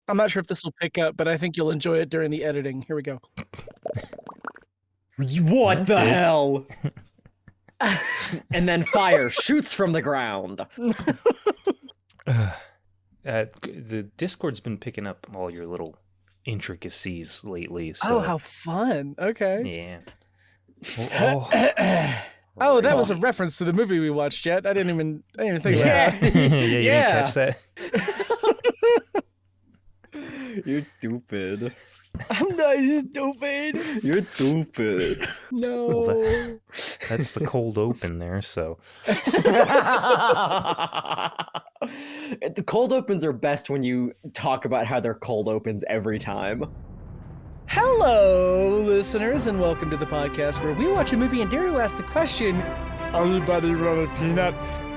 I'm not sure if this will pick up, but I think you'll enjoy it during the editing. Here we go. What the hell? And then fire shoots from the ground. The Discord's been picking up all your little intricacies lately. So. Oh, how fun. Okay. Yeah. Oh, that was a reference to the movie we watched, Jett. I didn't even think about that. You didn't catch that? You're stupid. I'm not stupid. You're stupid. No. Well, that's the cold open there, so. The cold opens are best when you talk about how they're cold opens every time. Hello, listeners, and welcome to the podcast where we watch a movie and dare to ask the question, anybody run a peanut?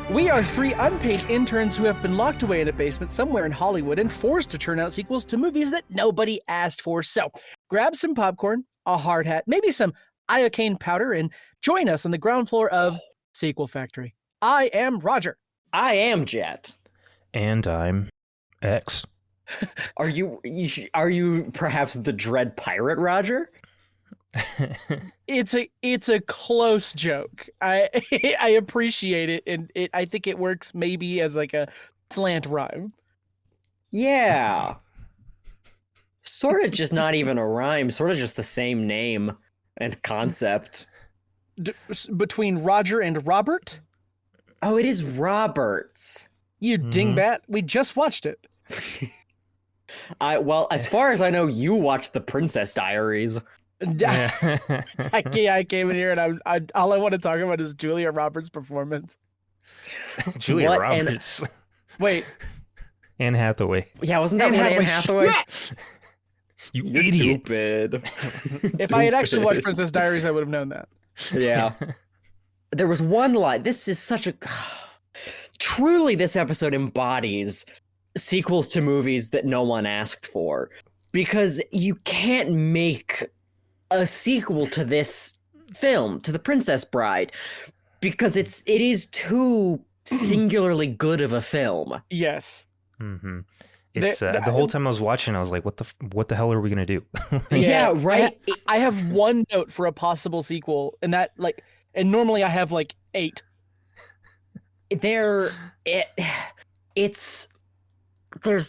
We are three unpaid interns who have been locked away in a basement somewhere in Hollywood and forced to turn out sequels to movies that nobody asked for. So grab some popcorn, a hard hat, maybe some iocane powder, and join us on the ground floor of Sequel Factory. I am Roger. I am Jett. And I'm X. Are you perhaps the Dread Pirate, Roger? It's a close joke. I appreciate it, and I think it works maybe as like a slant rhyme. Yeah. Sort of just not even a rhyme, sort of just the same name and concept. Between Roger and Robert? Oh, it is Roberts. You dingbat, we just watched it. Well, as far as I know, you watched The Princess Diaries. Yeah. I came in here and all I want to talk about is Julia Roberts' performance. Julia What? Roberts. Wait. Anne Hathaway. Yeah, wasn't that one Anne Hathaway? You You're idiot. Stupid. If I had actually watched Princess Diaries, I would have known that. Yeah. There was one line. This is such a... Truly, this episode embodies sequels to movies that no one asked for. Because you can't make a sequel to this film, to The Princess Bride, because it is too singularly good of a film. Yes. Mm-hmm. It's the whole time I was watching, I was like, what the hell are we gonna do? Yeah, right. I have one note for a possible sequel, and that and normally I have like 8. There's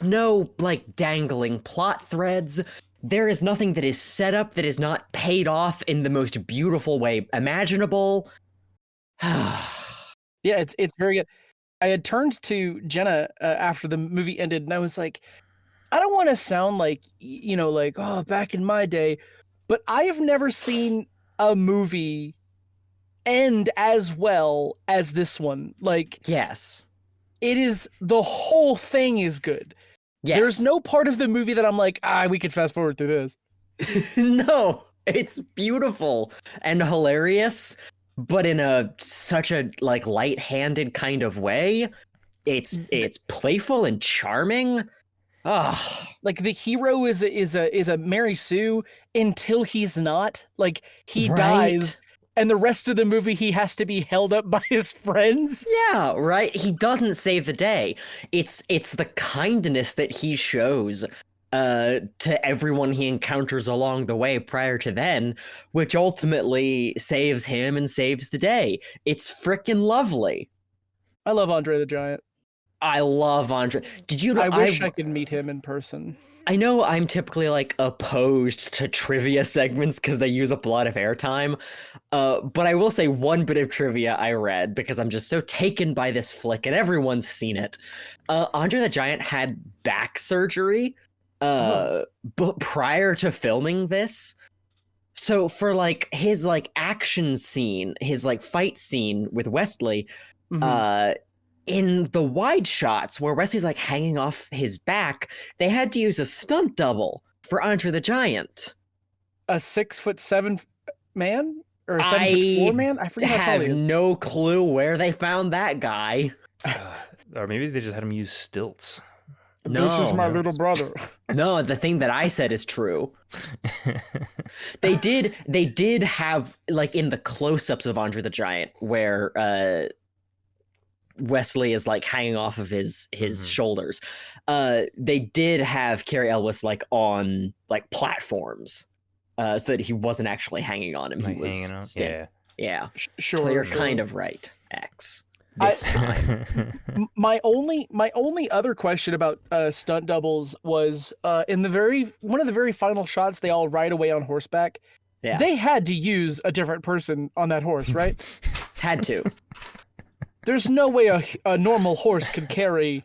no like dangling plot threads. There is nothing that is set up that is not paid off in the most beautiful way imaginable. Yeah, it's very good. I had turned to Jenna after the movie ended, and I was like, I don't want to sound like, like, oh, back in my day, but I have never seen a movie end as well as this one. Like, Yes. it is, the whole thing is good. Yes. There's no part of the movie that I'm like, we could fast forward through this. No, it's beautiful and hilarious, but in such a like light-handed kind of way. It's playful and charming. Like the hero is a Mary Sue until he's not. Like he dies, and the rest of the movie he has to be held up by his friends. Yeah, right. He doesn't save the day. It's the kindness that he shows to everyone he encounters along the way prior to then, which ultimately saves him and saves the day. It's frickin' lovely. I love Andre the Giant. I love Andre. I wish I could meet him in person. I know I'm typically like opposed to trivia segments because they use up a lot of airtime, but I will say one bit of trivia I read because I'm just so taken by this flick and everyone's seen it. Andre the Giant had back surgery, but prior to filming this. So for like his like action scene, his like fight scene with Westley, in the wide shots where Wesley's like hanging off his back, they had to use a stunt double for Andre the Giant. A 6'7" man or a 7'4" man? I forget how tall he is. I have no clue where they found that guy. Or maybe they just had him use stilts. No, this is my little brother. No, the thing that I said is true. They did have like in the close-ups of Andre the Giant where Wesley is like hanging off of his shoulders. They did have Carrie Elwes like on like platforms, so that he wasn't actually hanging on him. Like he was hanging on? standing. Yeah. Sure. So you're sure. kind of right, X. This time. My only other question about stunt doubles was in one of the very final shots, they all ride away on horseback. Yeah. They had to use a different person on that horse, right? Had to. There's no way a normal horse could carry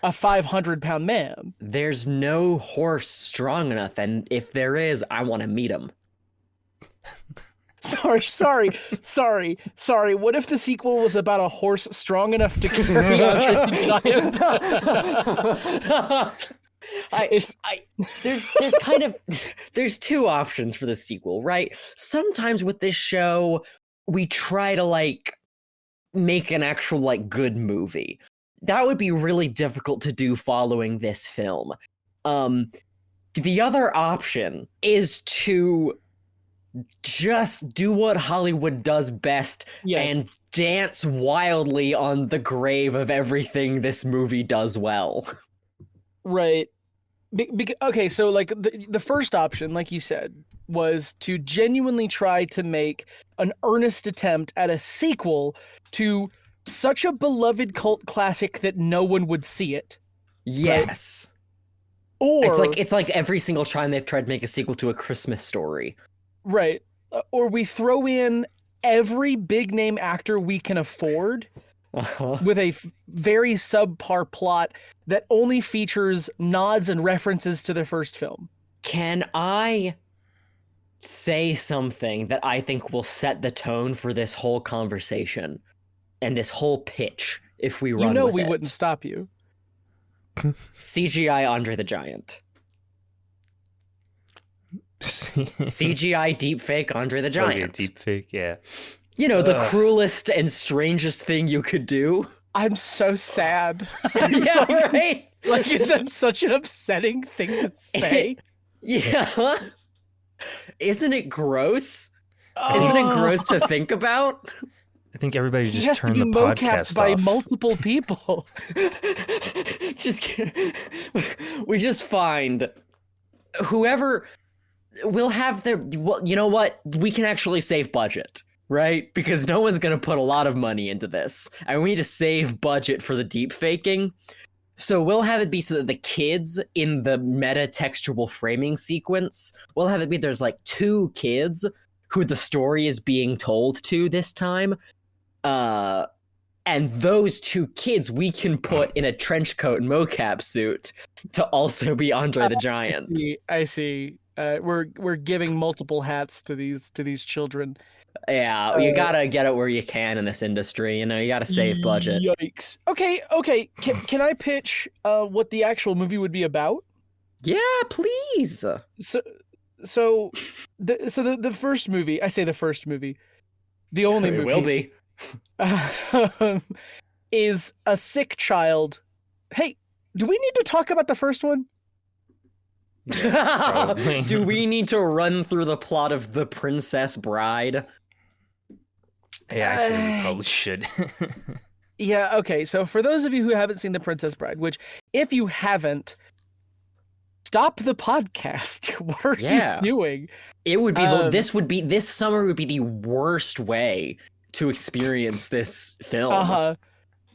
a 500-pound man. There's no horse strong enough, and if there is, I want to meet him. Sorry. What if the sequel was about a horse strong enough to carry Andre the Giant? There's two options for the sequel, right? Sometimes with this show, we try to like make an actual like good movie. That would be really difficult to do following this film. The other option is to just do what Hollywood does best and dance wildly on the grave of everything this movie does well. Right. Okay, so like the first option, like you said, was to genuinely try to make an earnest attempt at a sequel to such a beloved cult classic that no one would see it. Yes. Right? Or it's like every single time they've tried to make a sequel to A Christmas Story. Right. Or we throw in every big name actor we can afford with a very subpar plot that only features nods and references to the first film. Can I say something that I think will set the tone for this whole conversation and this whole pitch if we run with we it? wouldn't stop you. CGI Andre the Giant. CGI deepfake Andre the Giant. Okay, deepfake, yeah. You know, the cruelest and strangest thing you could do. I'm so sad. Yeah, right? Like, that's such an upsetting thing to say. Yeah. Isn't it gross? Isn't it gross to think about? I think everybody just turned the mocapped podcast by off. multiple people. We just find whoever will have their, well, you know what? We can actually save budget, right? Because no one's going to put a lot of money into this. And we need to save budget for the deep faking. So we'll have it be so that the kids in the meta textual framing sequence, we'll have it be there's like two kids who the story is being told to this time. And those two kids we can put in a trench coat and mocap suit to also be Andre the Giant. I see. We're giving multiple hats to these children. Yeah, you gotta get it where you can in this industry. You know, you gotta save budget. Yikes. Okay. Can I pitch what the actual movie would be about? Yeah, please. So the first movie. I say the first movie. The only It movie will be. is a sick child. Hey, do we need to talk about the first one? Probably. Do we need to run through the plot of The Princess Bride? Yeah, I say we probably should. Yeah, okay. So for those of you who haven't seen The Princess Bride, which if you haven't, stop the podcast. What are you doing? It would be this summer would be the worst way to experience this film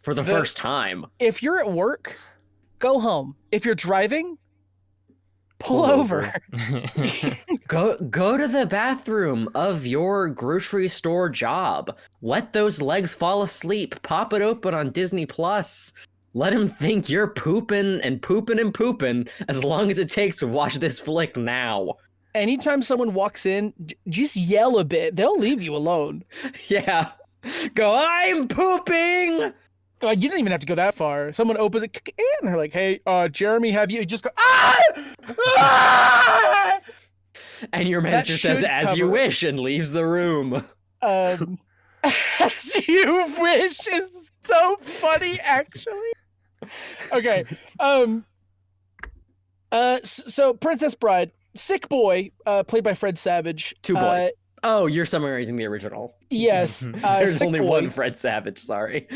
for the first time. If you're at work, go home. If you're driving, pull over. Go to the bathroom of your grocery store job. Let those legs fall asleep. Pop it open on Disney Plus. Let them think you're pooping and pooping and pooping as long as it takes to watch this flick now. Anytime someone walks in, just yell a bit. They'll leave you alone. Yeah. Go, I'm pooping! Like, you didn't even have to go that far. Someone opens it, and they're like, hey, Jeremy, have you just go, ah! Ah! And your manager says, as you wish, and leaves the room. As you wish is so funny, actually. Okay. So Princess Bride, sick boy, played by Fred Savage. Two boys. Oh, you're summarizing the original. Yes. There's only boy. one Fred Savage, sorry.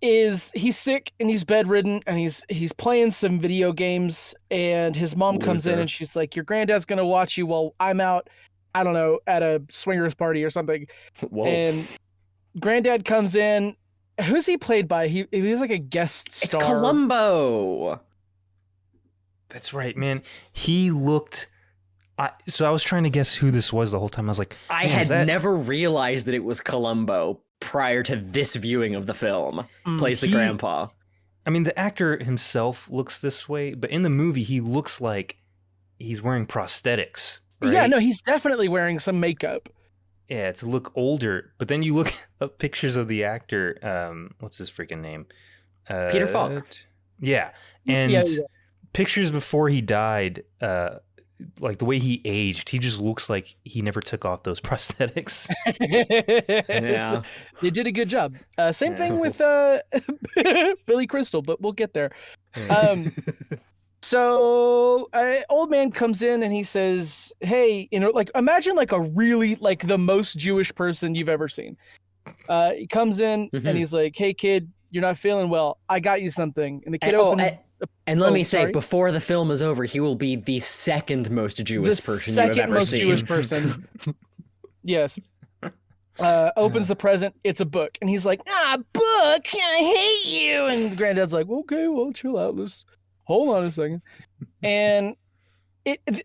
he's sick and he's bedridden and he's playing some video games, and his mom comes in and she's like, your granddad's gonna watch you while I'm out, I don't know, at a swingers party or something. Whoa. And granddad comes in. Who's he played by? He was like a guest star. It's Columbo. That's right, man. He looked. So I was trying to guess who this was the whole time. I was like, I had never realized that it was Columbo prior to this viewing of the film. Plays the grandpa. I mean, the actor himself looks this way, but in the movie, he looks like he's wearing prosthetics. Right? Yeah, no, he's definitely wearing some makeup. Yeah, to look older. But then you look up pictures of the actor. What's his freaking name? Peter Falk. Yeah, and pictures before he died. Like the way he aged, he just looks like he never took off those prosthetics. Yeah, they did a good job. Same thing with Billy Crystal, but we'll get there. So old man comes in and he says, hey, like imagine like a really like the most Jewish person you've ever seen. He comes in and he's like, hey kid, you're not feeling well, I got you something. And the kid opens. And let me say, before the film is over, he will be the second most Jewish person you've ever seen. Second most Jewish person. Yes. Opens the present. It's a book. And he's like, book, I hate you. And granddad's like, okay, well, chill out. Let's hold on a second. And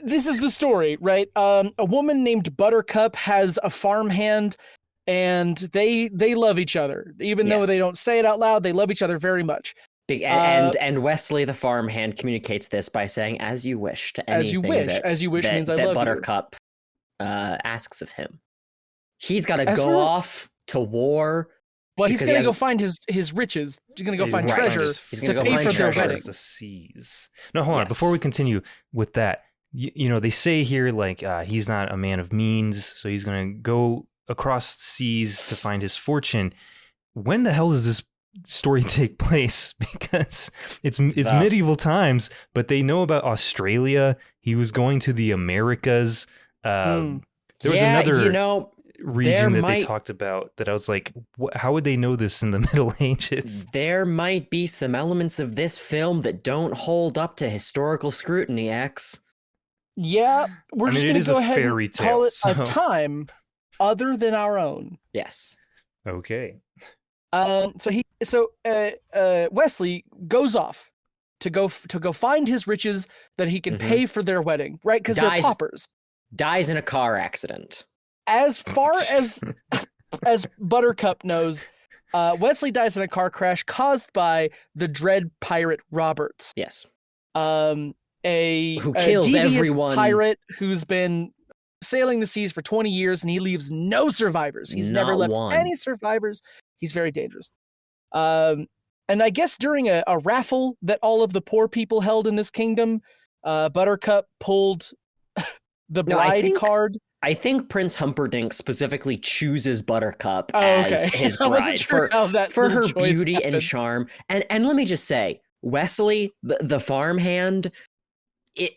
this is the story, right? A woman named Buttercup has a farmhand, and they love each other. Even though they don't say it out loud, they love each other very much. And Westley the farmhand communicates this by saying, as you wish, to anything as you wish means I love you. Buttercup asks of him. He's got to go off to war. Well, he's going to go find his riches. He's going to go find treasure. He's going to go find treasure. The seas. No, hold on. Before we continue with that, you know, they say here, like, he's not a man of means, so he's going to go across the seas to find his fortune. When the hell does this story take place? Because it's medieval times, but they know about Australia. He was going to the Americas. There was another region that they talked about that I was like, how would they know this in the Middle Ages? There might be some elements of this film that don't hold up to historical scrutiny, X. Yeah, we're just going to go ahead and call it a time other than our own. Yes. Okay. So Westley goes off to go find his riches that he can pay for their wedding, right? Because they're paupers. Dies in a car accident. As far as Buttercup knows, Westley dies in a car crash caused by the dread pirate Roberts. Yes. Who kills everyone. Pirate who's been sailing the seas for 20 years, and he leaves no survivors. He's never left any survivors. He's very dangerous. And I guess during a raffle that all of the poor people held in this kingdom, Buttercup pulled the bride card. I think Prince Humperdinck specifically chooses Buttercup as his bride for her beauty and charm. And let me just say, Westley, the farmhand, it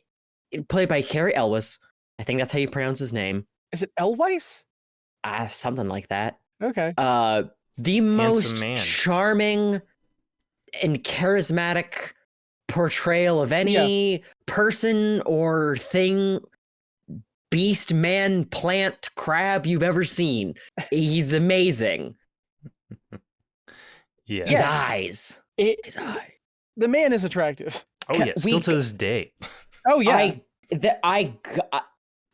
played by Cary Elwes. I think that's how you pronounce his name. Is it Elwes? Something like that. Okay. The most charming and charismatic portrayal of any person or thing, beast, man, plant, crab you've ever seen. He's amazing. Yes. His eyes. His eye. The man is attractive. Oh yeah, still to this day. Oh yeah.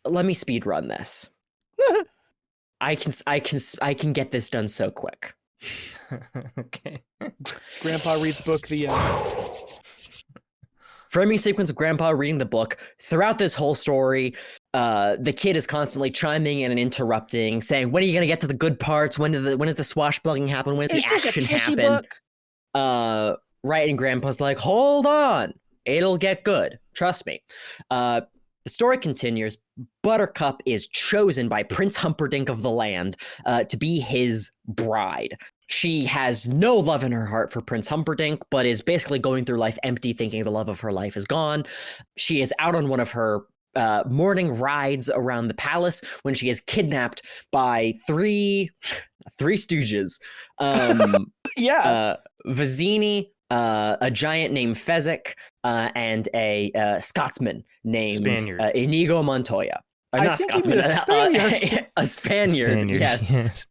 Let me speed run this. I can get this done so quick. Okay. Grandpa reads book, the end. Framing sequence of Grandpa reading the book. Throughout this whole story, the kid is constantly chiming in and interrupting, saying, "When are you gonna get to the good parts? When does the swashbuckling happen? When does the action happen?" Right, and Grandpa's like, "Hold on, it'll get good. Trust me." The story continues. Buttercup is chosen by Prince Humperdinck of the land to be his bride. She has no love in her heart for Prince Humperdinck, but is basically going through life empty, thinking the love of her life is gone. She is out on one of her morning rides around the palace when she is kidnapped by three stooges. Vizzini, a giant named Fezzik, and a Scotsman named Inigo Montoya. Not Scotsman, a Spaniard. Yes.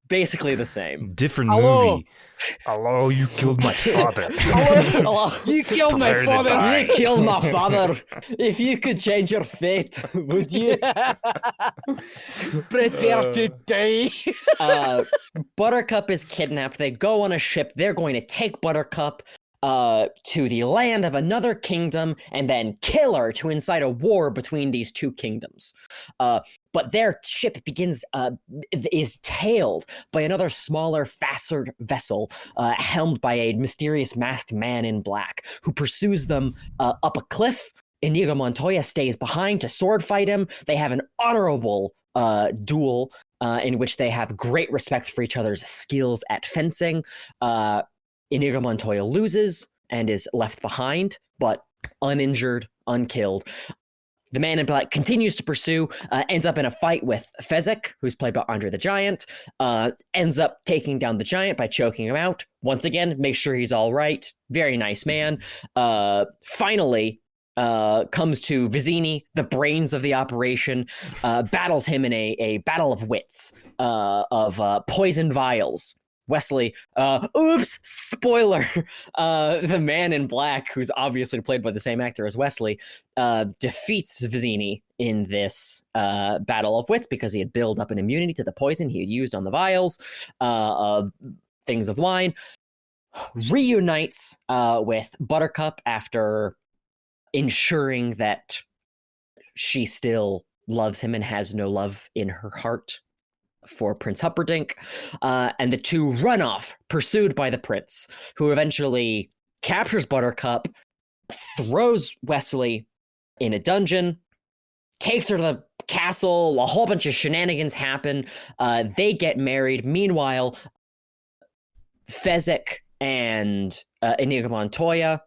Basically the same. Different movie. Hello, you killed my father. Hello. You killed my father. You killed my father. If you could change your fate, would you? Prepare to die. Buttercup is kidnapped. They go on a ship. They're going to take Buttercup to the land of another kingdom and then kill her to incite a war between these two kingdoms. But their ship is tailed by another smaller, faster vessel helmed by a mysterious masked man in black who pursues them up a cliff. Inigo Montoya stays behind to sword fight him. They have an honorable duel in which they have great respect for each other's skills at fencing. Inigo Montoya loses and is left behind, but uninjured, unkilled. The man in black continues to pursue, ends up in a fight with Fezzik, who's played by Andre the Giant, ends up taking down the Giant by choking him out. Once again, make sure he's all right. Very nice man. Finally, comes to Vizzini, the brains of the operation, battles him in a battle of wits, of poison vials. Wesley, oops, spoiler, the man in black, who's obviously played by the same actor as Wesley, defeats Vizzini in this battle of wits because he had built up an immunity to the poison he had used on the vials, things of wine, reunites with Buttercup after ensuring that she still loves him and has no love in her heart for Prince Humperdinck, and the two run off, pursued by the prince, who eventually captures Buttercup, throws Wesley in a dungeon, takes her to the castle, a whole bunch of shenanigans happen, they get married. Meanwhile, Fezzik and Inigo Montoya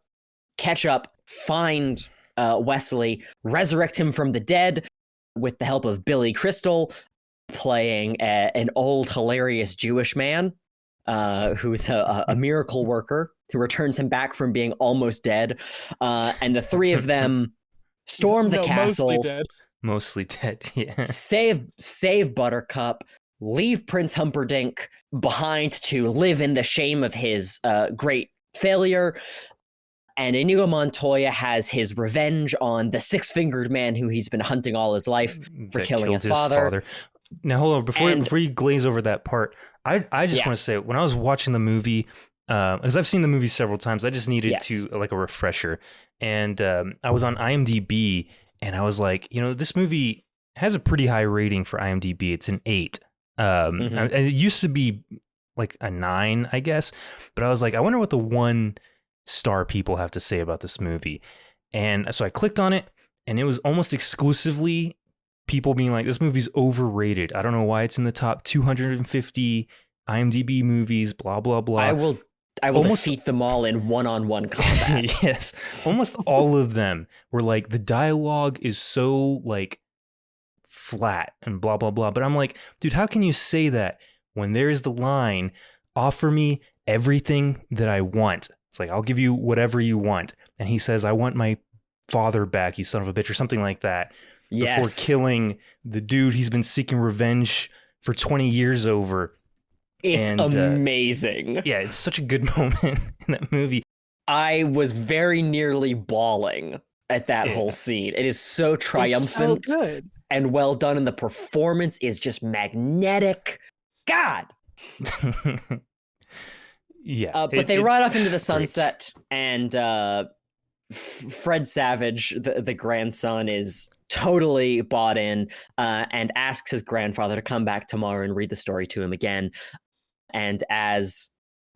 catch up, find Wesley, resurrect him from the dead with the help of Billy Crystal, playing an old hilarious Jewish man who's a miracle worker who returns him back from being almost dead, and the three of them storm the castle, mostly dead, yeah, save Buttercup, leave Prince Humperdinck behind to live in the shame of his great failure. And Inigo Montoya has his revenge on the six-fingered man who he's been hunting all his life for killing his father. Now, hold on. Before you glaze over that part, I just want to say, when I was watching the movie, because I've seen the movie several times, I just needed to like a refresher. And I was on IMDb, and I was like, this movie has a pretty high rating for IMDb. It's an 8. And it used to be like a 9, I guess. But I was like, I wonder what the 1-star people have to say about this movie. And so I clicked on it, and it was almost exclusively people being like, this movie's overrated. I don't know why it's in the top 250 IMDb movies, blah, blah, blah. I will defeat them all in one-on-one combat. Yes. Almost all of them were like, the dialogue is so like flat and blah, blah, blah. But I'm like, dude, how can you say that when there is the line, offer me everything that I want? It's like, I'll give you whatever you want. And he says, I want my father back, you son of a bitch, or something like that. Before killing the dude he's been seeking revenge for 20 years over. It's amazing. Yeah, it's such a good moment in that movie. I was very nearly bawling at that whole scene. It is so triumphant. It's so good. And well done, and the performance is just magnetic. God! Yeah. But they ride off into the sunset, and Fred Savage, the grandson, is totally bought in, and asks his grandfather to come back tomorrow and read the story to him again. And as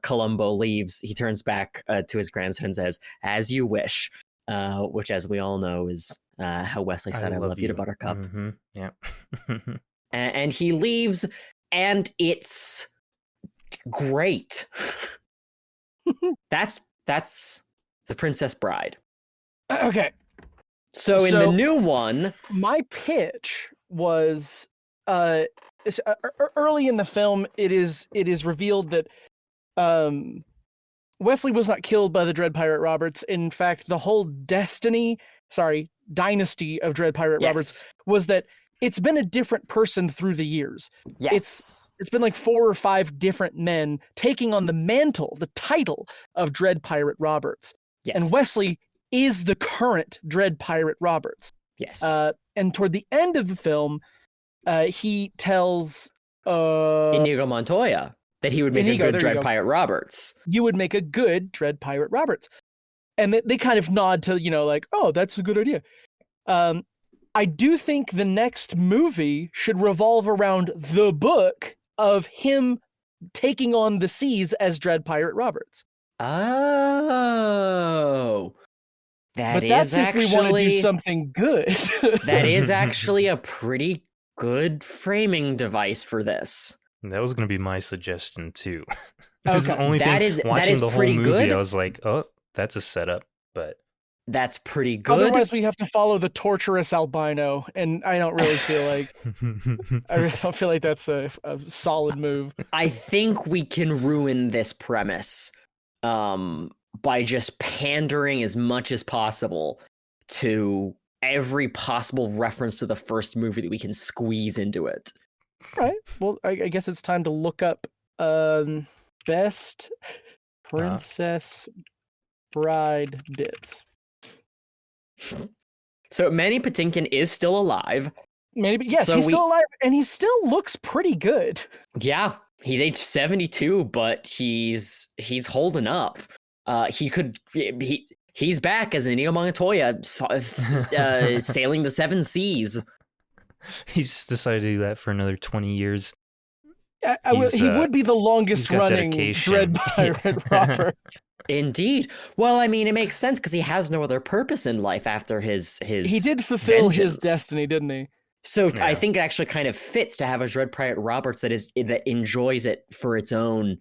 Columbo leaves, he turns back to his grandson and says, "As you wish," which, as we all know, is how Wesley said, I love you to Buttercup. Mm-hmm. Yeah. And he leaves, and it's great. That's The Princess Bride. Okay. So in the new one, my pitch was early in the film. It is revealed that Wesley was not killed by the Dread Pirate Roberts. In fact, the whole dynasty of Dread Pirate Roberts was that it's been a different person through the years. Yes. It's been like 4 or 5 different men taking on the mantle, the title of Dread Pirate Roberts. Yes. And Wesley is the current Dread Pirate Roberts. Yes. And toward the end of the film, he tells Inigo Montoya that he would make a good Dread Pirate Roberts. You would make a good Dread Pirate Roberts. And they kind of nod to, like, oh, that's a good idea. I do think the next movie should revolve around the book of him taking on the seas as Dread Pirate Roberts. Oh. That's if we want to do something good. That is actually a pretty good framing device for this. That was going to be my suggestion too. Okay. Is the only thing. Watching the whole movie, good. I was like, oh, that's a setup. But that's pretty good. Otherwise, we have to follow the torturous albino, and I don't really feel like that's a solid move. I think we can ruin this premise by just pandering as much as possible to every possible reference to the first movie that we can squeeze into it. Right. Well, I guess it's time to look up best princess bride bits. So Manny Patinkin is still alive. He's still alive, and he still looks pretty good. Yeah, he's age 72, but he's holding up. He's back as Inigo Montoya, sailing the 7 seas. He's decided to do that for another 20 years. He would be the longest running Dread Pirate Roberts. Indeed. Well, I mean, it makes sense because he has no other purpose in life after his He did fulfill his destiny, didn't he? So yeah. I think it actually kind of fits to have a Dread Pirate Roberts that enjoys it for its own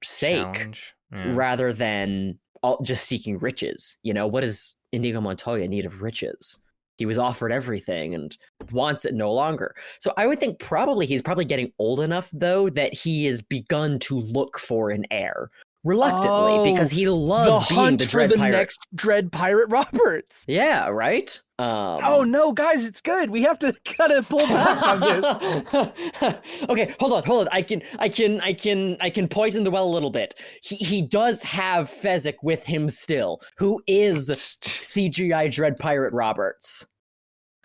sake, rather than just seeking riches. What does Inigo Montoya need of riches? He was offered everything and wants it no longer. So I would think he's probably getting old enough, though, that he has begun to look for an heir. Reluctantly, because he loves being the Dread Pirate. Next Dread Pirate Roberts. Yeah, right? Oh no, guys, it's good. We have to kind of pull back on this. Okay, hold on. I can poison the well a little bit. He does have Fezzik with him still, who is CGI Dread Pirate Roberts.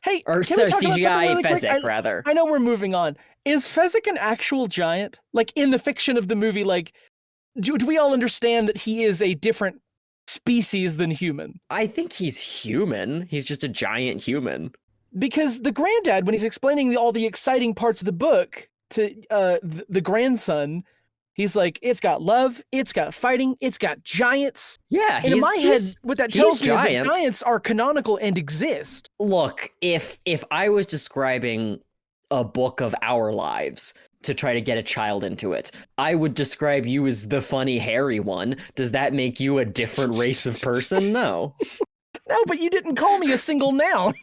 Hey, CGI really Fezzik, rather. I know we're moving on. Is Fezzik an actual giant? Like in the fiction of the movie, like do we all understand that he is a different species than human? I think he's human. He's just a giant human. Because the granddad, when he's explaining all the exciting parts of the book to the grandson, he's like, it's got love, it's got fighting, it's got giants. Yeah, and in my head, what that tells me is that giants are canonical and exist. Look, if I was describing a book of our lives to try to get a child into it, I would describe you as the funny hairy one. Does that make you a different race of person? No. No, but you didn't call me a single noun.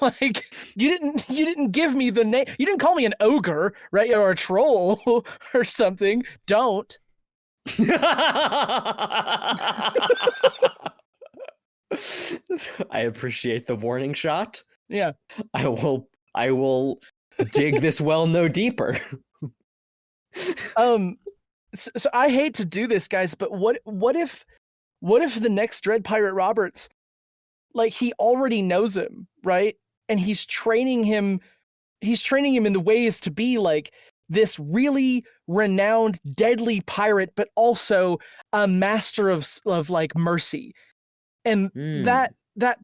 Like you didn't give me the name. You didn't call me an ogre, right? Or a troll or something. Don't. I appreciate the warning shot. Yeah. I will dig this well no deeper. So I hate to do this, guys, but what if the next Dread Pirate Roberts, like, he already knows him, right? And he's training him in the ways to be like this really renowned, deadly pirate, but also a master of like mercy. And that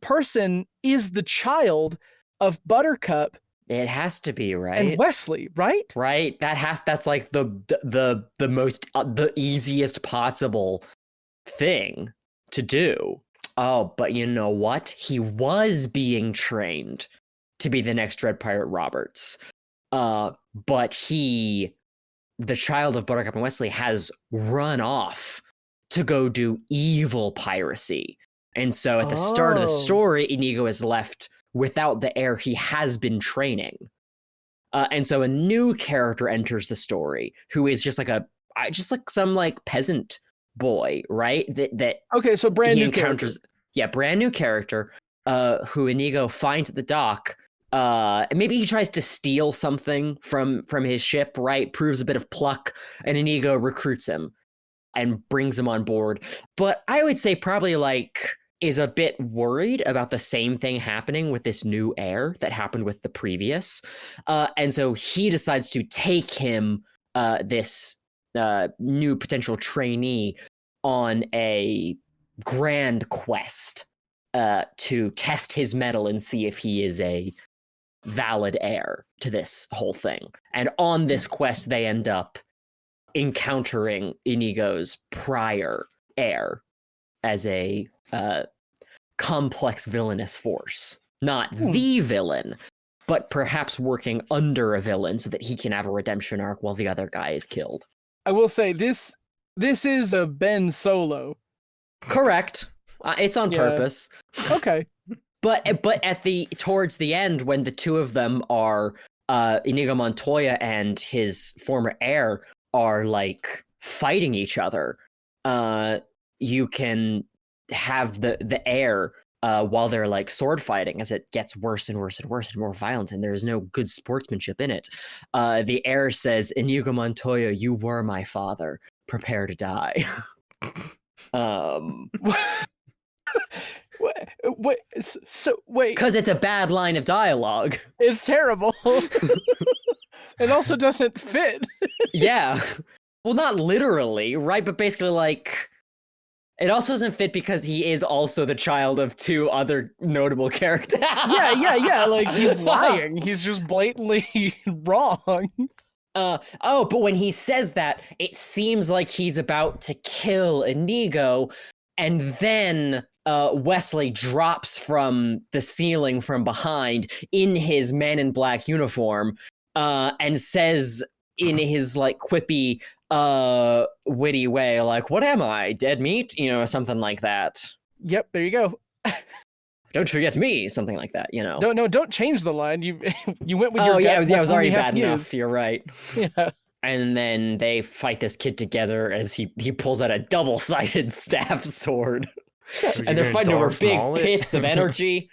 person is the child of Buttercup. It has to be, right? And Wesley, right? Right. That's like the most the easiest possible thing to do. Oh, but you know what? He was being trained to be the next Dread Pirate Roberts. But the child of Buttercup and Wesley has run off to go do evil piracy. And so at the start of the story, Inigo is left without the heir he has been training. And so a new character enters the story who is just like a just like some like peasant boy, right? That Okay, so brand he new encounters. character. Yeah, brand new character. Who Inigo finds at the dock. Maybe he tries to steal something from his ship, right? Proves a bit of pluck, and Inigo recruits him and brings him on board. But I would say probably like is a bit worried about the same thing happening with this new heir that happened with the previous. And so he decides to take him, this new potential trainee, on a grand quest to test his mettle and see if he is a valid heir to this whole thing. And on this quest, they end up encountering Inigo's prior heir as a complex villainous force. Not the villain, but perhaps working under a villain so that he can have a redemption arc while the other guy is killed. I will say this is a Ben Solo. Correct. It's on purpose. Okay. But at towards the end, when the two of them are Inigo Montoya and his former heir are like fighting each other, you can have the heir while they're like sword fighting as it gets worse and worse and worse and more violent, and there's no good sportsmanship in it. The heir says, "Inigo Montoya, you were my father. Prepare to die." Wait, so wait. Because it's a bad line of dialogue. It's terrible. It also doesn't fit. Yeah. Well, not literally, right? But basically, like, it also doesn't fit because he is also the child of two other notable characters. Yeah. Like, he's lying. He's just blatantly wrong. But when he says that, it seems like he's about to kill Inigo, and then Wesley drops from the ceiling from behind in his Man in Black uniform, and says in his like quippy, witty way, like, "What am I, dead meat?" You know, something like that. Yep, there you go. Don't forget me, something like that. You know. Don't change the line. You went with your. Oh yeah, gut, it was already half bad used. enough. You're right. Yeah. And then they fight this kid together as he pulls out a double-sided staff sword. So And they're fighting over big pits of energy.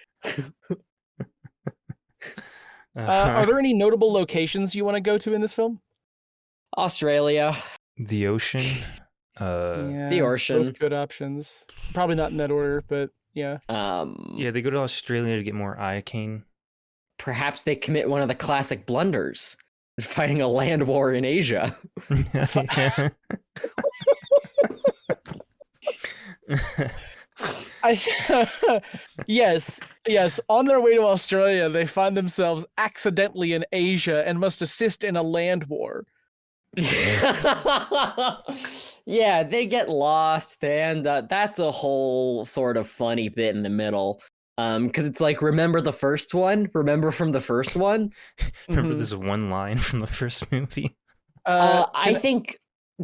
Are there any notable locations you want to go to in this film? Australia. The ocean. The ocean. Both good options. Probably not in that order, but yeah. Yeah, they go to Australia to get more iocane. Perhaps they commit one of the classic blunders, fighting a land war in Asia. Yes. On their way to Australia, they find themselves accidentally in Asia and must assist in a land war. Yeah, they get lost, and that's a whole sort of funny bit in the middle. Because it's like, remember the first one? Remember from the first one? Remember this one line from the first movie? I think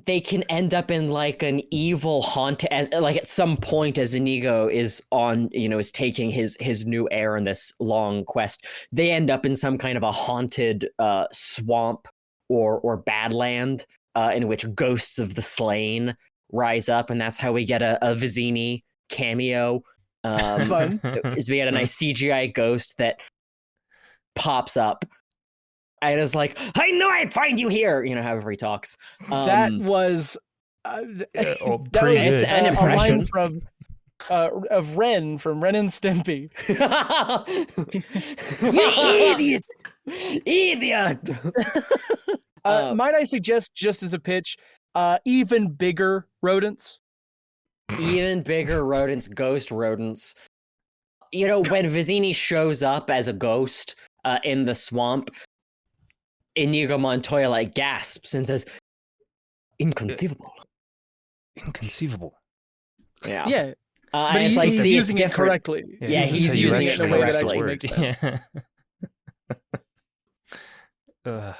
they can end up in like an evil haunt, as like at some point as Inigo is on, is taking his new heir on this long quest. They end up in some kind of a haunted swamp or badland in which ghosts of the slain rise up, and that's how we get a Vizzini cameo. Fun. Is we get a nice CGI ghost that pops up and is like, "I knew I'd find you here," however he talks. That was pretty It's good. an a line impression from of Ren from Ren and Stimpy. You idiot! Might I suggest, just as a pitch, even bigger rodents? Even bigger rodents, ghost rodents. When Vizzini shows up as a ghost in the swamp, Inigo Montoya like gasps and says, "Inconceivable." Inconceivable. Yeah. Yeah. But he's it's using it different. correctly. Yeah, this is he's how you using it in a way that actually actually makes sense. Yeah.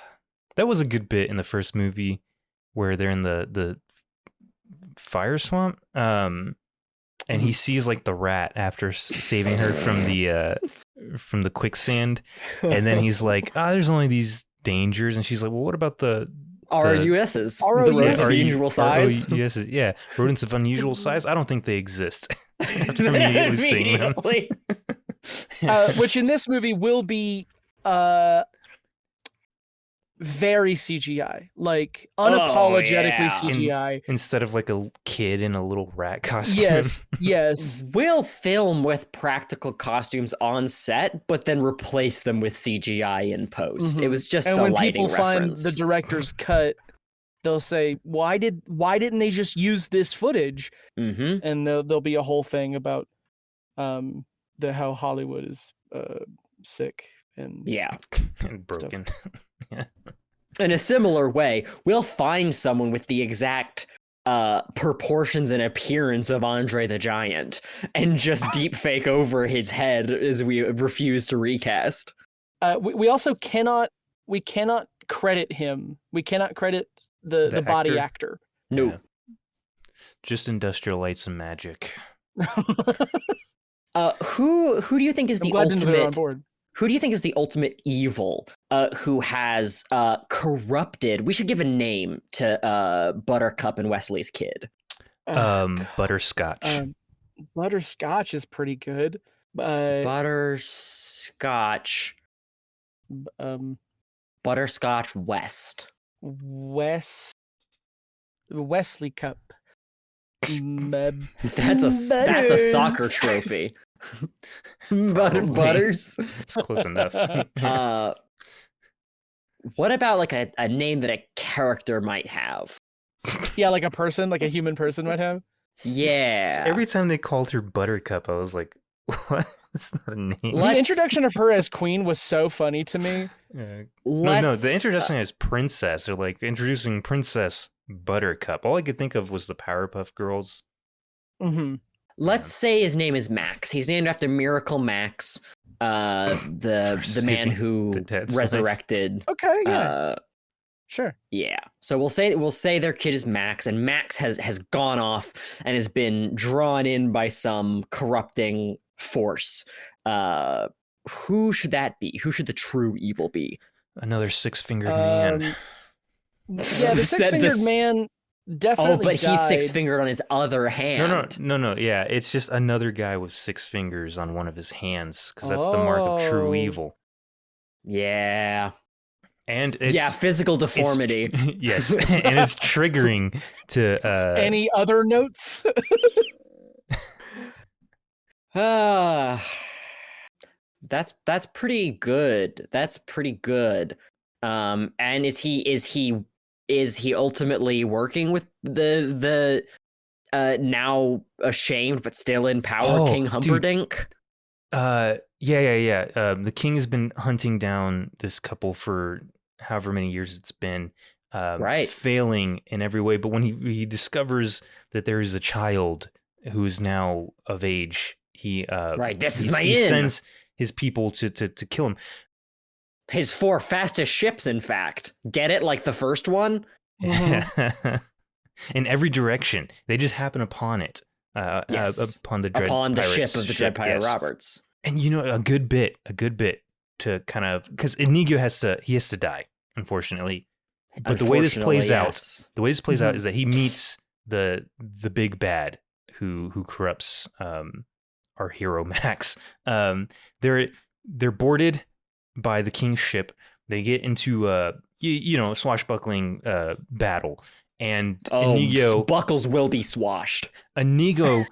That was a good bit in the first movie where they're in the fire swamp, and he sees like the rat after saving her from the quicksand, and then he's like, "There's only these dangers," and she's like, "Well, what about the RUSs. The ROUSs. rodents of unusual size. Yes, yeah. Rodents of unusual size. I don't think they exist. After immediately seeing them. Which in this movie will be very CGI, like unapologetically CGI. Instead of like a kid in a little rat costume. Yes. We'll film with practical costumes on set, but then replace them with CGI in post. It was just and a when lighting people reference. find the director's cut, they'll say, why didn't they just use this footage? Mm-hmm. And there'll be a whole thing about how Hollywood is sick and and broken. Yeah. In a similar way, we'll find someone with the exact proportions and appearance of Andre the Giant and just deep fake over his head as we refuse to recast. We also cannot credit him. We cannot credit the body actor. No. Yeah. Just industrial lights and magic. Who do you think is the ultimate? On board. Who do you think is the ultimate evil? Who has corrupted? We should give a name to Buttercup and Wesley's kid. Butterscotch. Butterscotch is pretty good. Butterscotch. Butterscotch West. Wesley Cup. That's a soccer trophy. Butters. It's close enough. What about like a name that a character might have? Yeah, like a human person might have. Yeah. So every time they called her Buttercup, I was like, what? That's not a name. The introduction of her as queen was so funny to me. No, the introduction as princess, or like introducing Princess Buttercup. All I could think of was the Powerpuff Girls. Mm-hmm. Let's say his name is Max. He's named after Miracle Max, the man who resurrected. Okay, yeah, sure. Yeah. So we'll say their kid is Max, and Max has gone off and has been drawn in by some corrupting force. Who should that be? Who should the true evil be? Another six-fingered man. Yeah, the six-fingered man. Definitely. Oh, but died. he's six-fingered on his other hand. No. Yeah, it's just another guy with six fingers on one of his hands, because that's the mark of true evil. Yeah. And it's physical deformity. Yes, and it's triggering to any other notes. That's pretty good. That's pretty good. And is he ultimately working with the now ashamed but still in power King Humperdinck? Yeah. The king has been hunting down this couple for however many years it's been, failing in every way. But when he discovers that there is a child who is now of age, he sends his people to kill him. His 4 fastest ships, in fact. Get it? Like the first one? In every direction. They just happen upon it. Upon the ship of the Dread Pirate Roberts. And a good bit to kind of, because Inigo has to die, unfortunately. But the way this plays out is that he meets the big bad who corrupts our hero Max. They're boarded by the king's ship. They get into a swashbuckling battle, and Inigo buckles will be swashed. Inigo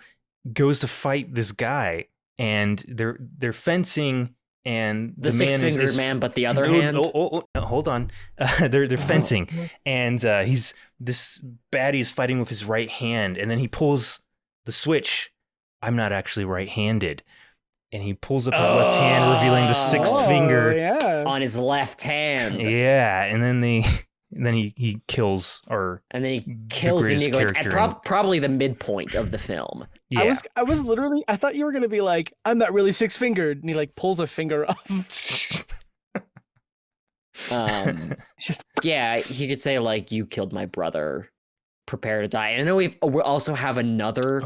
goes to fight this guy, and they're fencing, and the six-fingered man, but the other hand. No, hold on. They're fencing, and this baddie is fighting with his right hand, and then he pulls the switch. I'm not actually right-handed. And he pulls up his left hand, revealing the sixth finger on his left hand. Yeah, and then he kills Inigo at probably the midpoint of the film. Yeah. I was literally, I thought you were gonna be like, I'm not really six-fingered, and he like pulls a finger off. Yeah, he could say like, you killed my brother. Prepare to die. And I know we also have another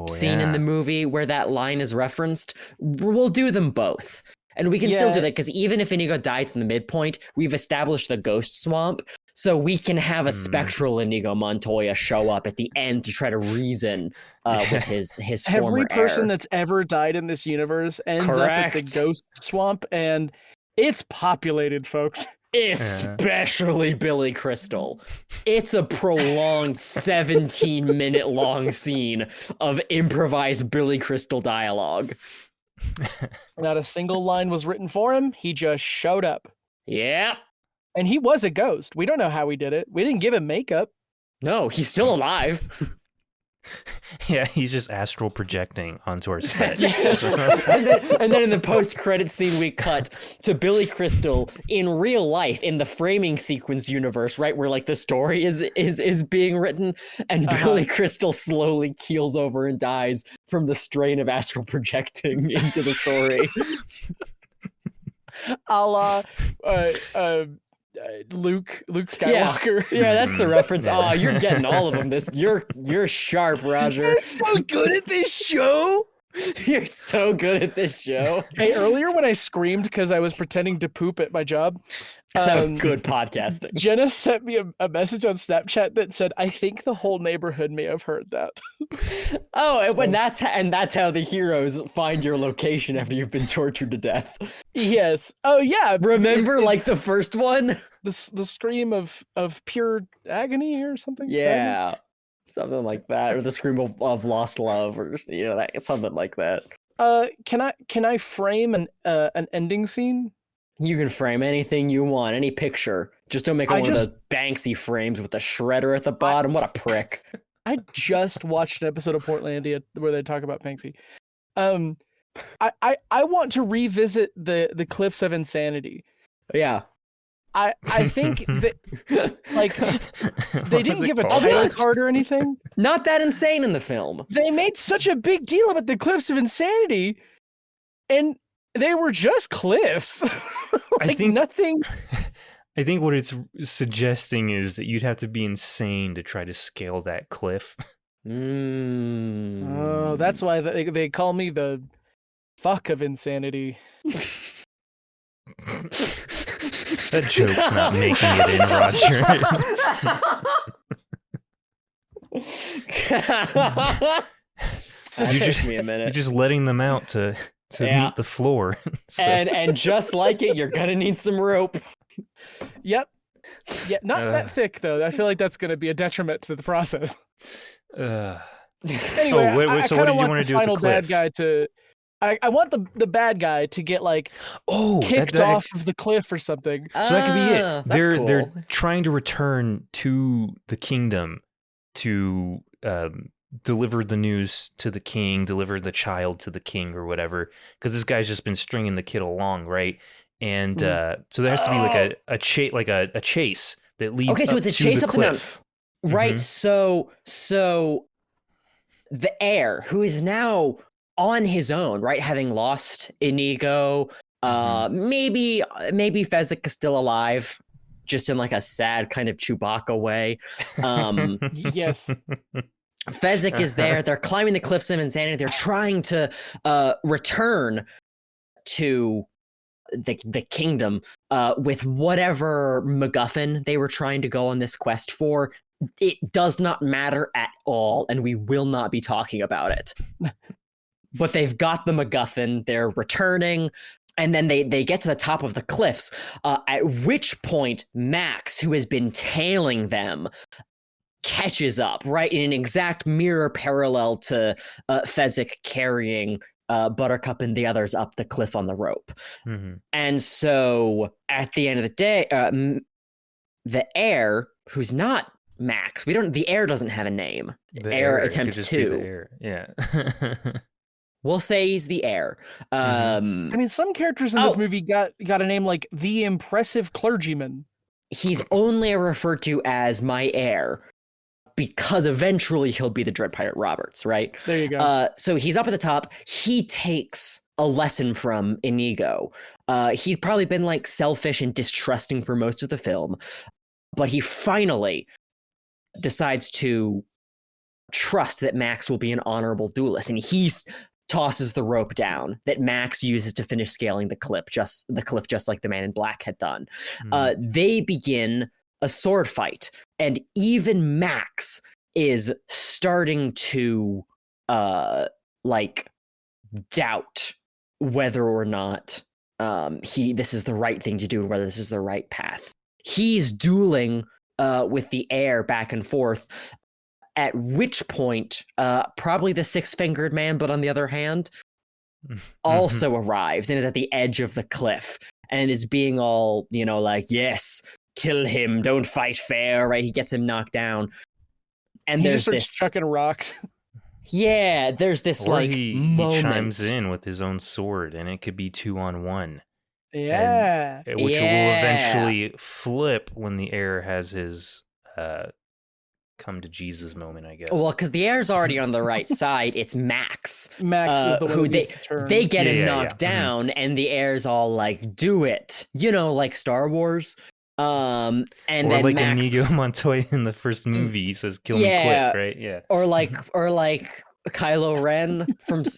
scene in the movie where that line is referenced. We'll do them both. And we can still do that, because even if Inigo dies in the midpoint, we've established the ghost swamp. so we can have a spectral Inigo Montoya show up at the end to try to reason with his former Every person heir. that's ever died in this universe ends up at the ghost swamp, and it's populated, folks. Especially Billy Crystal. It's a prolonged 17-minute long scene of improvised Billy Crystal dialogue. Not a single line was written for him. He just showed up. Yeah. And he was a ghost. We don't know how he did it. We didn't give him makeup. No, he's still alive. Yeah, he's just astral projecting onto our set. and then in the post-credit scene, we cut to Billy Crystal in real life in the framing sequence universe, right where like the story is being written, and Billy Crystal slowly keels over and dies from the strain of astral projecting into the story. A la Luke Skywalker. Yeah, that's the reference. Oh, you're getting all of them. You're sharp, Roger. You're so good at this show. You're so good at this show. Hey, earlier when I screamed because I was pretending to poop at my job, that was good podcasting. Jenna sent me a message on Snapchat that said, "I think the whole neighborhood may have heard that." Oh, so, and that's how the heroes find your location after you've been tortured to death. Yes. Oh yeah. Remember, like the first one, the scream of pure agony or something. Yeah, something like that, or the scream of lost love, or something like that. Can I frame an ending scene? You can frame anything you want, any picture. Just don't make one of those Banksy frames with the shredder at the bottom. What a prick. I just watched an episode of Portlandia where they talk about Banksy. I want to revisit the Cliffs of Insanity. Yeah. I think that like they didn't give a title card or anything. Not that insane in the film. They made such a big deal about the Cliffs of Insanity, and they were just cliffs. I think nothing. I think what it's suggesting is that you'd have to be insane to try to scale that cliff. Oh, that's why they call me the fuck of insanity. That joke's not making it in, Roger. You're just letting them out to meet the floor. So. And just like it, you're gonna need some rope. Yep. Yeah, not that thick though. I feel like that's gonna be a detriment to the process. Anyway, so what did you want to do with the cliff? Bad guy to I want the bad guy to get like kicked off of the cliff or something. So that could be it. Cool. They're trying to return to the kingdom to deliver the news to the king, deliver the child to the king or whatever. Because this guy's just been stringing the kid along, right? And so there has to be like a chase that leads. Okay, so it's a chase up the mountain, right? Mm-hmm. So the heir, who is now on his own, right, having lost Inigo, maybe Fezzik is still alive, just in like a sad kind of Chewbacca way. Yes. Fezzik is there. They're climbing the Cliffs of Insanity. They're trying to return to the kingdom with whatever MacGuffin they were trying to go on this quest for. It does not matter at all, and we will not be talking about it. But they've got the MacGuffin. They're returning. And then they get to the top of the cliffs, at which point Max, who has been tailing them, catches up, right, in an exact mirror parallel to Fezzik carrying Buttercup and the others up the cliff on the rope. Mm-hmm. And so at the end of the day, the heir, who's not Max, the heir doesn't have a name. The heir attempt 2. Yeah. We'll say he's the heir. I mean, some characters in this movie got a name like the impressive clergyman. He's only referred to as my heir because eventually he'll be the Dread Pirate Roberts, right? There you go. So he's up at the top. He takes a lesson from Inigo. He's probably been like selfish and distrusting for most of the film, but he finally decides to trust that Max will be an honorable duelist, and he tosses the rope down that Max uses to finish scaling the cliff, just like the Man in Black had done. They begin a sword fight, and even Max is starting to like doubt whether or not this is the right thing to do and whether this is the right path. He's dueling with the air back and forth, at which point probably the six-fingered man, but on the other hand, also arrives and is at the edge of the cliff and is being all, like, yes, kill him, don't fight fair, right? He gets him knocked down. And he there's just starts this chucking rocks. Yeah, there's this or like he moment. chimes in with his own sword, and it could be 2-on-1. Yeah. Which will eventually flip when the heir has his come to Jesus moment, I guess. Well, because the heir's already on the right side. It's Max. Max is the one who who needs to turn. they get him knocked down, and the heir's all like, "Do it," like Star Wars. And or then like Max, Inigo Montoya in the first movie, he says, "Kill him quick," right? Yeah. Or like Kylo Ren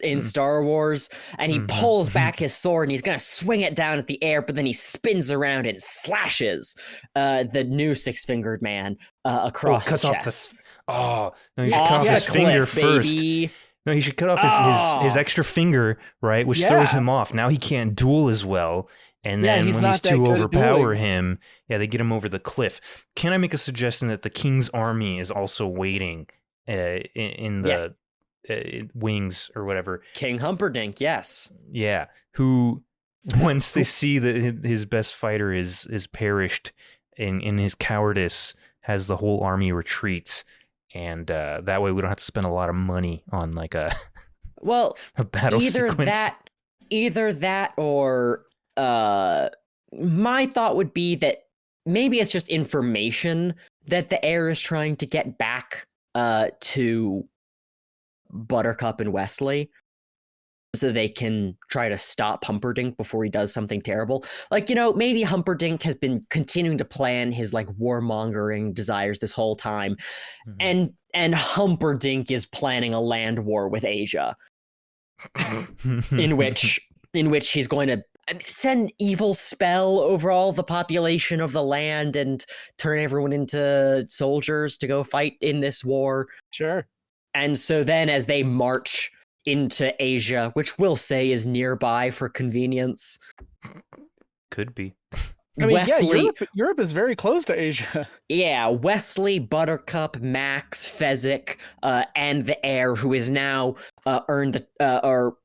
in Star Wars, and he pulls back his sword and he's gonna swing it down at the air, but then he spins around and slashes the new six-fingered man across cuts the off chest. no, you should cut off his finger first. No, he should cut off his extra finger, right? Which throws him off. Now he can't duel as well. And then when these two overpower him, they get him over the cliff. Can I make a suggestion that the king's army is also waiting in the wings or whatever? King Humperdinck, yes. Yeah, who once they see that his best fighter is perished in his cowardice, has the whole army retreat, and that way we don't have to spend a lot of money on like a battle sequence. Either that or my thought would be that maybe it's just information that the heir is trying to get back to Buttercup and Westley, so they can try to stop Humperdinck before he does something terrible. Like, maybe Humperdinck has been continuing to plan his like warmongering desires this whole time, and Humperdinck is planning a land war with Asia, in which he's going to send evil spell over all the population of the land and turn everyone into soldiers to go fight in this war. Sure. And so then as they march into Asia, which we'll say is nearby for convenience. Could be. I mean, Europe is very close to Asia. Yeah, Westley, Buttercup, Max, Fezzik, and the heir, who is now earned or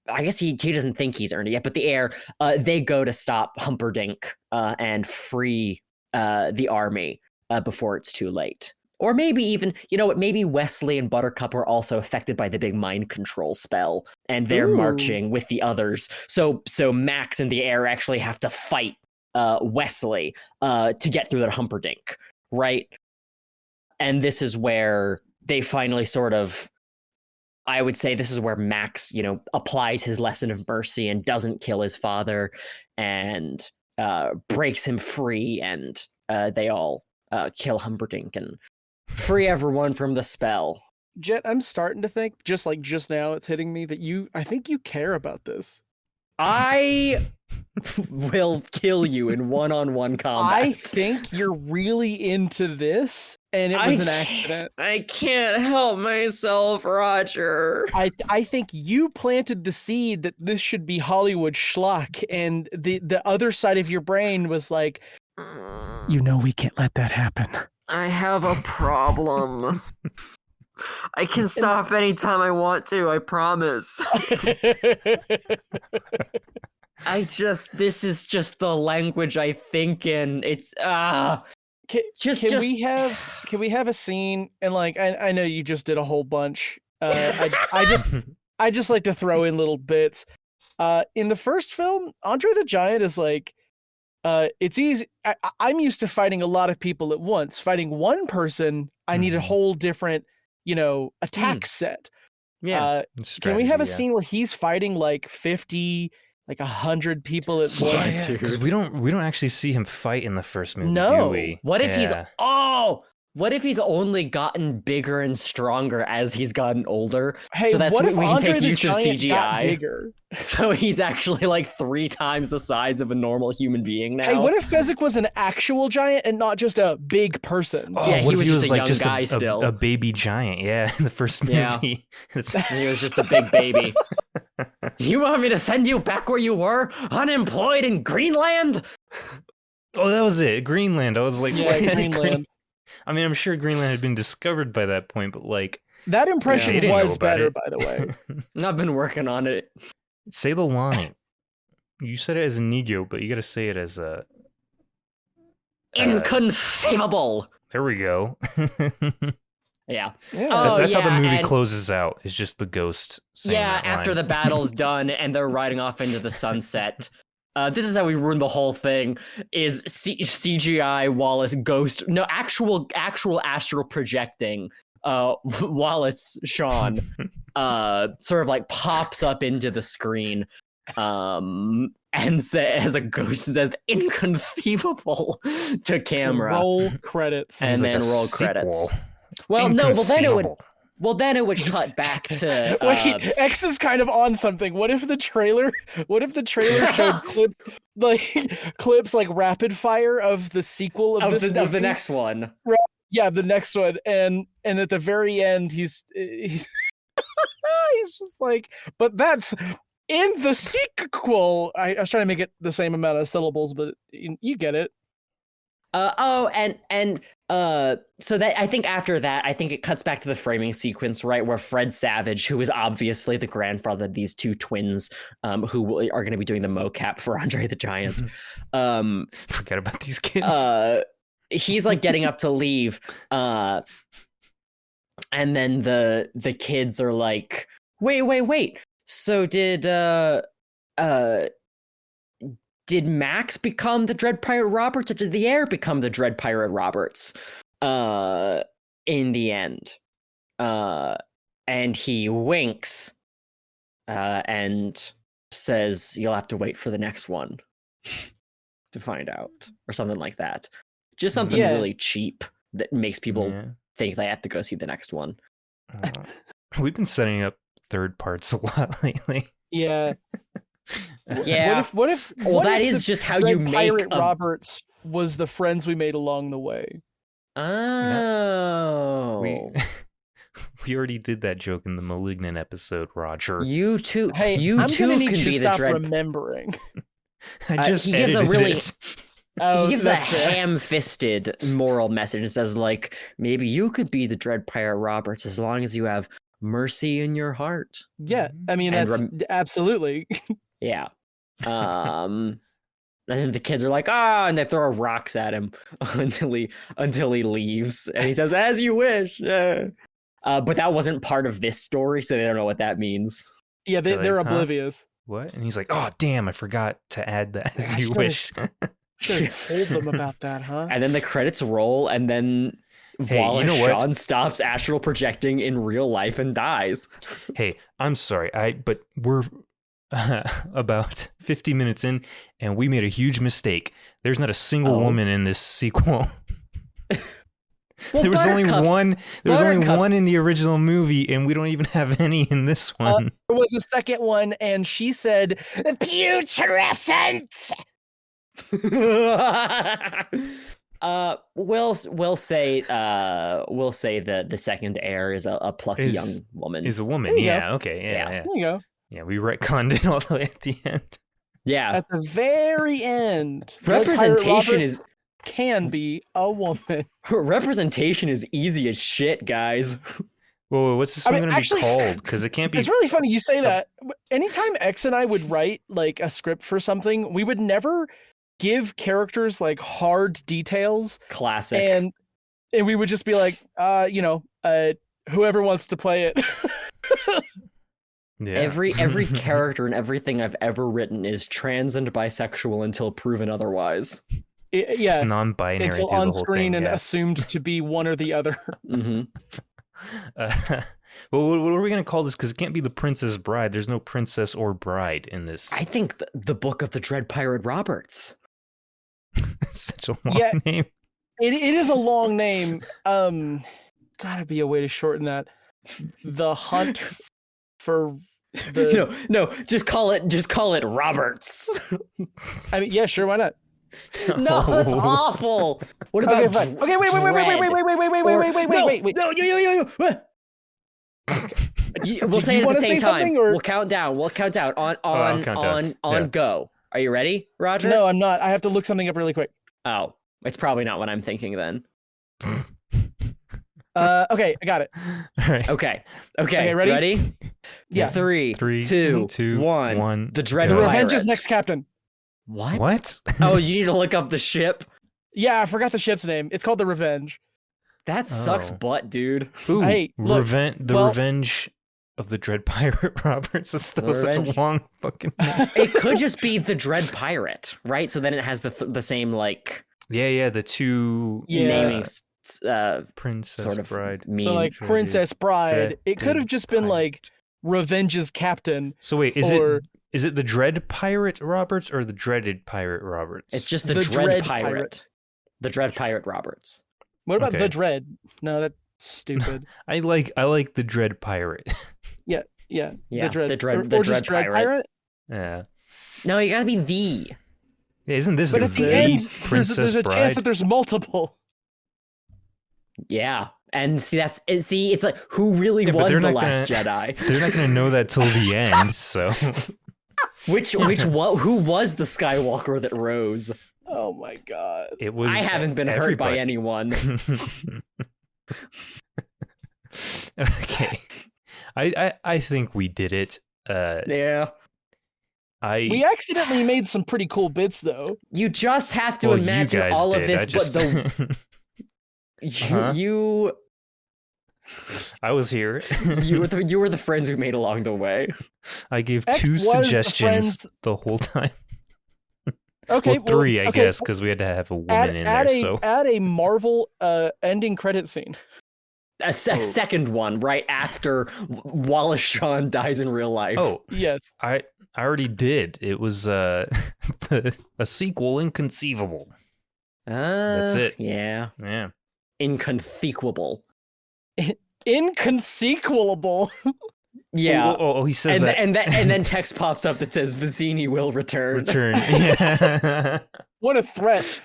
I guess he doesn't think he's earned it yet, but the heir, they go to stop Humperdinck and free the army before it's too late. Or maybe even, maybe Westley and Buttercup are also affected by the big mind control spell, and they're marching with the others. So Max and the heir actually have to fight Westley to get through the Humperdinck, right? And this is where they finally sort of, I would say this is where Max, applies his lesson of mercy and doesn't kill his father and breaks him free, and they all kill Humperdinck and free everyone from the spell. Jett, I'm starting to think, just now it's hitting me, that I think you care about this. I will kill you in one-on-one combat. I think you're really into this, and it was an accident. I can't help myself, Roger. I think you planted the seed that this should be Hollywood schlock, and the other side of your brain was like, we can't let that happen. I have a problem. I can stop anytime I want to, I promise. This is just the language I think in. It's Can we have a scene, and like I know you just did a whole bunch. I just like to throw in little bits. In the first film, Andre the Giant is like, it's easy. I'm used to fighting a lot of people at once. Fighting one person, I need a whole different, attack set. Yeah. Can we have a scene where he's fighting like 50, like 100 people at once? Because we don't actually see him fight in the first movie. No. Do we? What if he's What if he's only gotten bigger and stronger as he's gotten older? Hey, so that's what if we can Andre take the use of Giant got CGI. bigger? So he's actually like 3 times the size of a normal human being now. Hey, what if Fezzik was an actual giant and not just a big person? Oh, Yeah, what he if was just a young just guy still. a baby giant? Yeah, in the first movie. Yeah. He was just a big baby. You want me to send you back where you were, unemployed in Greenland? Oh, that was it. Greenland. I was like, Yeah, what? Greenland. I mean, I'm sure Greenland had been discovered by that point, but like, That impression they didn't know was about better, it. by the way. I've been working on it. Say the line. You said it as a Inigo, but you got to say it as a. Inconceivable. There we go. Yeah. Yeah. Oh, That's how the movie and- closes out. It's just the ghost saying Yeah, that after line. the battle's done and they're riding off into the sunset. This is how we ruined the whole thing: is CGI Wallace ghost, no actual astral projecting. Wallace Shawn, sort of like pops up into the screen, and as a ghost says "inconceivable" to camera, Roll credits. and It's like then a roll sequel. credits. Well, no, Inconceivable. then it would cut back to Wait, X is kind of on something. What if the trailer showed clips like rapid fire of the sequel of this of the movie? next one. Yeah, the next one, and at the very end, he's he's just like, but that's in the sequel. I was trying to make it the same amount of syllables, but you get it. So that I think after that, I think it cuts back to the framing sequence, right, where Fred Savage, who is obviously the grandfather of these 2 twins, who are going to be doing the mocap for Andre the Giant, Forget about these kids. he's like getting up to leave, and then the kids are like, wait. So did Max become the Dread Pirate Roberts, or did the heir become the Dread Pirate Roberts? In the end, and he winks, and says, "You'll have to wait for the next one to find out," or something like that. Just something really cheap that makes people think they have to go see the next one. We've been setting up third parts a lot lately. Yeah. Yeah. What if? Well, what that if is the just how Dread you make Pirate a- Roberts was the friends we made along the way. Oh, We already did that joke in the Malignant episode, Roger. you too. Hey, you I'm too gonna need can you to be the stop Dread. remembering. I just he gives a edited really- it. Oh, He gives a that's fair. ham-fisted moral message. It says, like, maybe you could be the Dread Pirate Roberts as long as you have mercy in your heart. Yeah, I mean And that's absolutely. Yeah. And then the kids are like, and they throw rocks at him until he leaves. And he says, "As you wish." But that wasn't part of this story, so they don't know what that means. Yeah, They're they're like, huh? oblivious. What? And he's like, "Oh, damn! I forgot to add that as I you should've- wish." Should have told them about that, huh? And then the credits roll, and then Hey, you Wallace know what? Shawn stops astral projecting in real life and dies. Hey, I'm sorry. But we're about 50 minutes in, and we made a huge mistake. There's not a single woman in this sequel. Well, There was only Buttercup's- one. There was only Buttercup's- one in the original movie, and we don't even have any in this one. There was a second one, and she said, "Putrescent." We'll say the second heir is a plucky Is- young woman. Is a woman. There you Yeah. Okay. Yeah. Yeah. Yeah. There you go. Yeah. We retconned it all the way at the end. Yeah, At the very end, Dread Pirate representation Roberts is can be a woman. representation is easy as shit, guys. Whoa, what's this I one mean, going to actually- be called? Because it can't be. It's really funny you say that. Anytime X and I would write like a script for something, we would never give characters like hard details, Classic. and we would just be like, whoever wants to play it. Yeah. Every character and everything I've ever written is trans and bisexual until proven otherwise. It's Yeah, non-binary until through the on whole screen thing, and yeah. assumed to be one or the other. Hmm. Well, what are we going to call this? Because it can't be the Princess Bride. There's no princess or bride in this. I think the Book of the Dread Pirate Roberts. It's such a long Yeah. name. It is a long name. Gotta be a way to shorten that. The hunt for the. No, just call it Roberts. I mean, yeah, sure, why not? No, that's awful. What about Okay, fine. Okay, wait. No, you. We'll say it at the same time. We'll count down. We'll count down on go. Are you ready, Roger? No, I'm not. I have to look something up really quick. Oh, it's probably not what I'm thinking then. Okay, I got it. All right. Okay, ready? Yeah. 3, 2, 1. The Dread The Pirate. Revenge's next captain. What? Oh, you need to look up the ship? Yeah, I forgot the ship's name. It's called the Revenge. That sucks butt, dude. Ooh, Hey, look, Revenge of the Dread Pirate Roberts is still such a long fucking name. It could just be the Dread Pirate, right? So then it has the same like the two naming Princess sort of Bride. So like Princess Bride. It could have just been like Revenge's captain. So wait, is it the Dread Pirate Roberts or the Dreaded Pirate Roberts? It's just the Dread Pirate. The Dread Pirate Roberts. What about the Dread? No, that's stupid. I like the Dread Pirate. Yeah. The Dread Dread Pirate. Yeah. No, you gotta be the. Yeah, isn't this but the at the end, Princess there's a Bride? chance that there's multiple. Yeah, and see it's like who really was the last Jedi? They're not gonna know that till the end. So, who was the Skywalker that rose? Oh my god! It was. I haven't been hurt by anyone. Okay, I think we did it. Yeah. We accidentally made some pretty cool bits, though. You just have to imagine all of this, but you. I was here. you were the friends we made along the way. I gave two suggestions the whole time. Okay, well, three, I guess, because we had to have a woman in there. So add a Marvel ending credit scene. A second one right after Wallace Shawn dies in real life. Oh yes, I already did. It was a sequel, Inconceivable. That's it. Yeah. Inconceivable. Inconceivable. Yeah. Oh, he says that. And then text pops up that says Vizzini will return. Yeah. What a threat.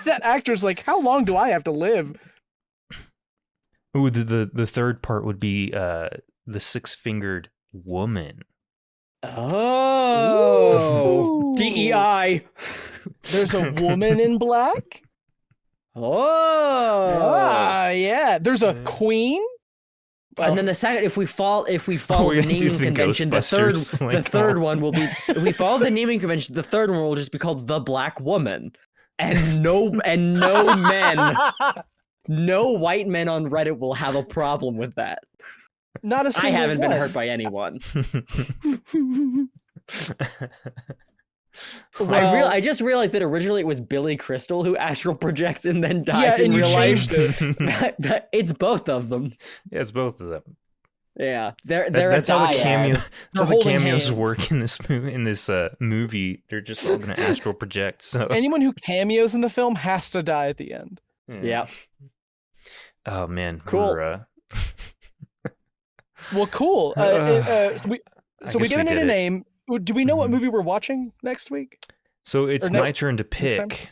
That actor's like, how long do I have to live? Ooh, the third part would be the six-fingered woman. Oh. DEI. There's a woman in black. Oh. Yeah. There's a queen. And then the second, if we follow the naming convention, the third one will be. If we follow the naming convention, the third one will just be called the Black Woman, and no men, no white men on Reddit will have a problem with that. Not a single I haven't one. been hurt by anyone. Well, I just realized that originally it was Billy Crystal who astral projects and then dies in real life. It's both of them. Yeah, it's both of them. Yeah, they're that's how the cameo. That's how the cameos hands. work in this movie. They're just all gonna astral project. So anyone who cameos in the film has to die at the end. Yeah. Oh man, cool. Well, cool. So we didn't need a name. Do we know what movie we're watching next week? So it's my turn to pick.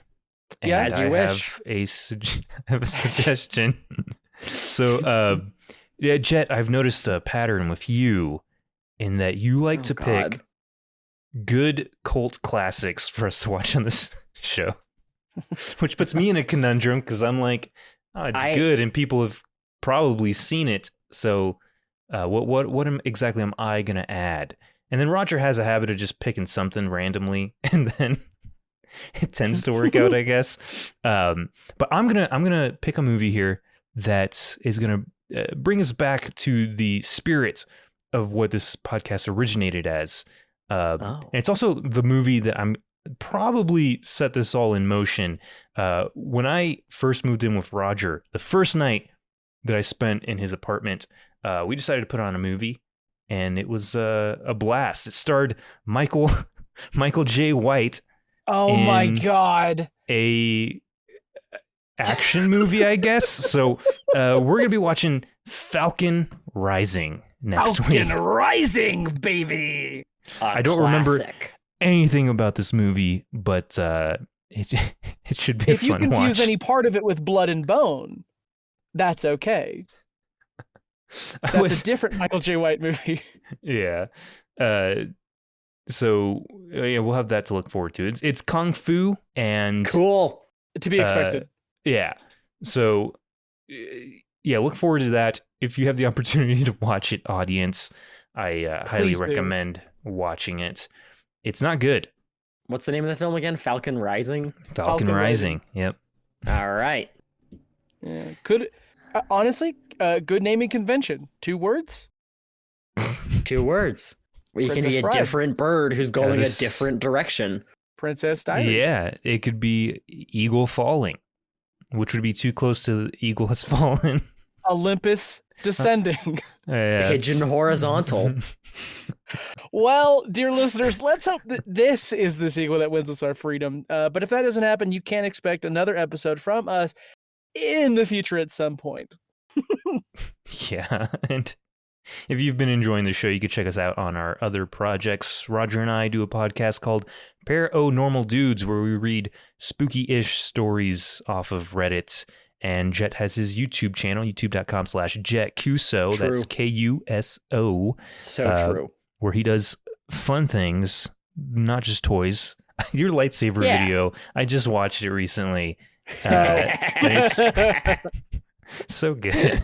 Yeah, as you wish. Have a suggestion. So, yeah, Jett, I've noticed a pattern with you in that you like to pick good cult classics for us to watch on this show, which puts me in a conundrum because I'm like, oh, it's good and people have probably seen it. So, what exactly am I gonna add? And then Roger has a habit of just picking something randomly, and then it tends to work out, I guess. But I'm gonna pick a movie here that is gonna bring us back to the spirit of what this podcast originated as. And it's also the movie that I'm probably set this all in motion. When I first moved in with Roger, the first night that I spent in his apartment, we decided to put on a movie. And it was a blast. It starred Michael J. White. Oh my god! A action movie, I guess. So we're going to be watching Falcon Rising next week. Falcon Rising, baby! I don't remember anything about this movie, but it should be a fun watch. If you confuse any part of it with Blood and Bone, that's okay. That's a different Michael J. White movie. Yeah. So we'll have that to look forward to. It's kung fu and cool to be expected. Yeah. So look forward to that. If you have the opportunity to watch it, audience, I highly recommend watching it. It's not good. What's the name of the film again? Falcon Rising? Falcon Rising. Yep. All right. Yeah. Honestly, good naming convention. 2 words? 2 words. Where you can be a different bird who's going a different direction. Princess Diaries. Yeah, it could be Eagle Falling, which would be too close to Eagle Has Fallen. Olympus Descending. Pigeon Horizontal. Well, dear listeners, let's hope that this is the sequel that wins us our freedom. But if that doesn't happen, you can expect another episode from us in the future at some point. Yeah, and if you've been enjoying the show, you can check us out on our other projects. Roger and I do a podcast called Paranormal Dudes, where we read spooky-ish stories off of Reddit. And Jett has his YouTube channel, youtube.com/Jett Kuso. True. That's Kuso. So true. Where he does fun things, not just toys. Your lightsaber video, I just watched it recently. It's so good.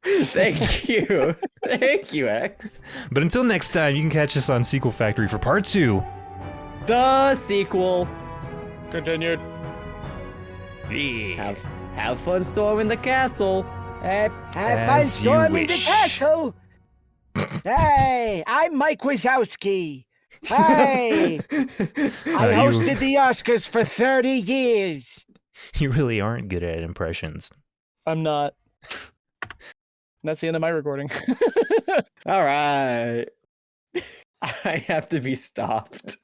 Thank you. Thank you, X. But until next time, you can catch us on Sequel Factory for part 2. The sequel. Continued. Yeah. Have fun storming the castle. Have fun storming the castle. Hey, I'm Mike Wazowski. Hey, I hosted the Oscars for 30 years. You really aren't good at impressions. I'm not. That's the end of my recording. All right. I have to be stopped.